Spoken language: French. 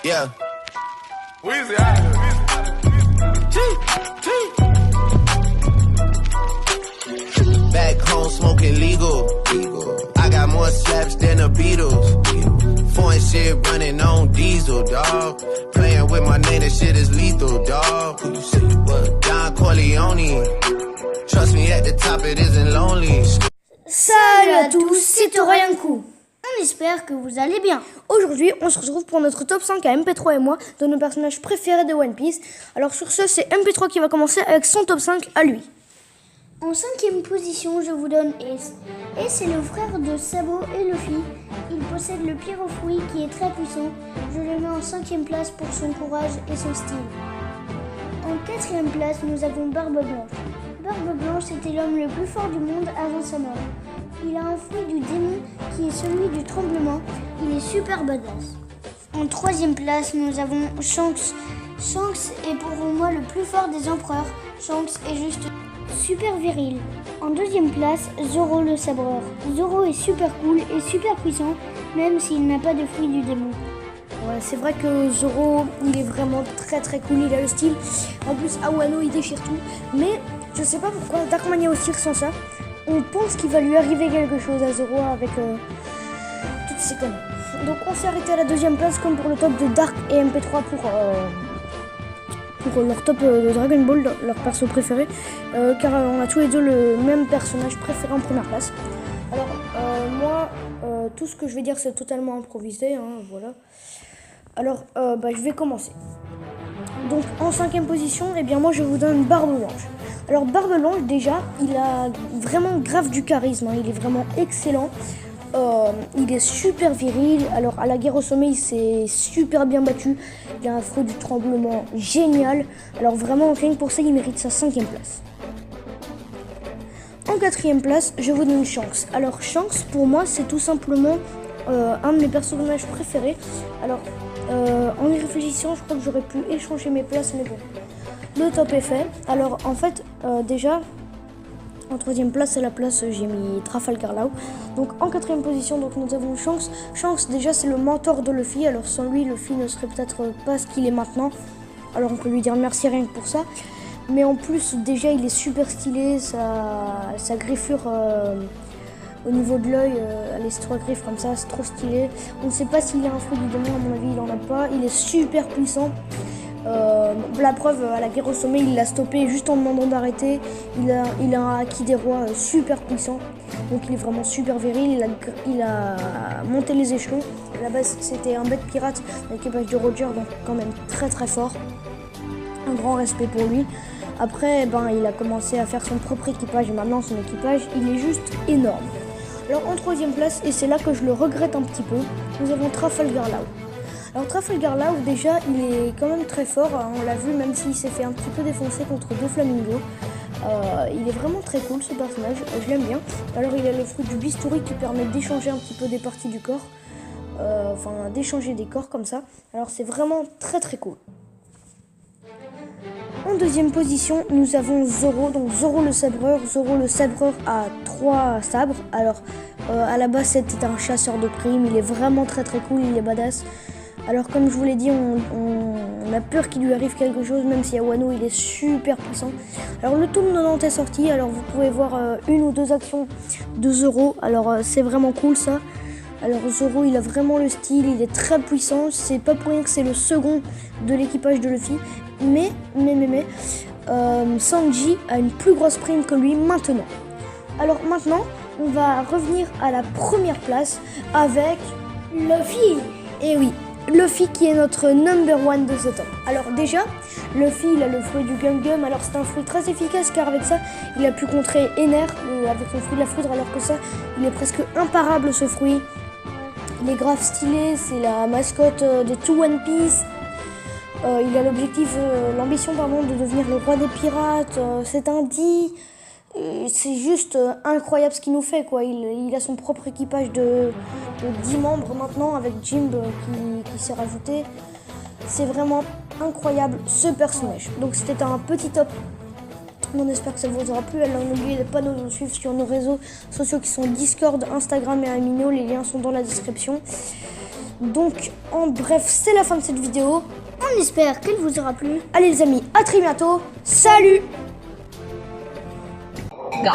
Yeah. Weezy out of Back home smoking legal. I got more slaps than the Beatles. Foreign shit running on diesel, dog. Playing with my name, that shit is lethal, dog. Who you say what? Don Corleone. Trust me, at the top it isn't lonely. Salut à tous, c'est Orianku. On espère que vous allez bien. Aujourd'hui, on se retrouve pour notre top 5 à MP3 et moi de nos personnages préférés de One Piece. Alors sur ce, c'est MP3 qui va commencer avec son top 5 à lui. En 5e position, je vous donne Ace. Ace est le frère de Sabo et Luffy. Il possède le Pyrofruit qui est très puissant. Je le mets en 5e place pour son courage et son style. En 4e place, nous avons Barbe Blanche. Barbe Blanche était l'homme le plus fort du monde avant sa mort. Il a un fruit du démon qui est celui du tremblement. Il est super badass. En 3e place, nous avons Shanks. Shanks est pour moi le plus fort des empereurs. Shanks est juste super viril. En 2e place, Zoro le sabreur. Zoro est super cool et super puissant, même s'il n'a pas de fruit du démon. Ouais, c'est vrai que Zoro, il est vraiment très cool, il a le style. En plus, Awano, il déchire tout. Mais je sais pas pourquoi, Darkmania aussi ressent ça. On pense qu'il va lui arriver quelque chose à Zoro avec toutes ces conneries. Donc on s'est arrêté à la 2e place comme pour le top de Dark et MP3 pour leur top de Dragon Ball, leur perso préféré. Car on a tous les deux le même personnage préféré en première place. Alors moi, tout ce que je vais dire c'est totalement improvisé, hein, voilà. Alors je vais commencer. Donc en 5e position, eh bien moi je vous donne Barbe Blanche. Alors Barbe Blanche déjà, il a vraiment grave du charisme, hein, il est vraiment excellent. Il est super viril. Alors à la guerre au sommet il s'est super bien battu. Il a un fruit du tremblement génial. Alors vraiment rien que pour ça il mérite sa 5e place. En 4e place je vous donne Shanks. Alors Shanks pour moi c'est tout simplement un de mes personnages préférés. Alors en y réfléchissant je crois que j'aurais pu échanger mes places mais bon. Le top est fait. Alors en fait déjà en 3e place, à la place, j'ai mis Trafalgar Law. Donc en 4e position, donc, nous avons Shanks. Shanks, déjà, c'est le mentor de Luffy. Alors sans lui, Luffy ne serait peut-être pas ce qu'il est maintenant. Alors on peut lui dire merci rien que pour ça. Mais en plus, déjà, il est super stylé. Sa griffure au niveau de l'œil, les 3 griffes comme ça, c'est trop stylé. On ne sait pas s'il a un fruit du démon, à mon avis, il n'en a pas. Il est super puissant. La preuve, à la guerre au sommet, il l'a stoppé juste en demandant d'arrêter. Il a un haki des rois super puissant. Donc il est vraiment super viril. Il a monté les échelons. À la base, c'était un bête pirate, l'équipage de Roger, donc quand même très fort. Un grand respect pour lui. Après, il a commencé à faire son propre équipage et maintenant son équipage, il est juste énorme. Alors en 3e place, et c'est là que je le regrette un petit peu, nous avons Trafalgar Law. Alors Trafalgar Law, déjà, il est quand même très fort, hein, on l'a vu, même s'il s'est fait un petit peu défoncer contre 2 flamingos. Il est vraiment très cool ce personnage, je l'aime bien. Alors il a le fruit du bistouri qui permet d'échanger un petit peu des parties du corps, d'échanger des corps comme ça. Alors c'est vraiment très cool. En 2e position, nous avons Zoro, donc Zoro le sabreur. Zoro le sabreur a 3 sabres. Alors à la base c'était un chasseur de primes, il est vraiment très cool, il est badass. Alors comme je vous l'ai dit, on a peur qu'il lui arrive quelque chose, même si Wano il est super puissant. Alors le tome 90 est sorti, alors vous pouvez voir 1 ou 2 actions de Zoro, alors c'est vraiment cool ça. Alors Zoro il a vraiment le style, il est très puissant, c'est pas pour rien que c'est le second de l'équipage de Luffy. Mais Sanji a une plus grosse prime que lui maintenant. Alors maintenant, on va revenir à la première place avec Luffy. Et oui, Luffy qui est notre number 1 de ce top. Alors déjà, Luffy il a le fruit du Gum Gum. Alors c'est un fruit très efficace car avec ça, il a pu contrer Ener avec son fruit de la foudre. Alors que ça, il est presque imparable ce fruit. Il est grave stylé, c'est la mascotte de tout One Piece. Il a l'ambition de devenir le roi des pirates. C'est un dit. C'est juste incroyable ce qu'il nous fait, quoi. Il a son propre équipage de 10 membres maintenant avec Jimbe qui s'est rajouté. C'est vraiment incroyable ce personnage. Donc c'était un petit top. On espère que ça vous aura plu. Alors n'oubliez pas de nous suivre sur nos réseaux sociaux qui sont Discord, Instagram et Amino. Les liens sont dans la description. Donc, en bref, c'est la fin de cette vidéo. On espère qu'elle vous aura plu. Allez les amis, à très bientôt. Salut! Go.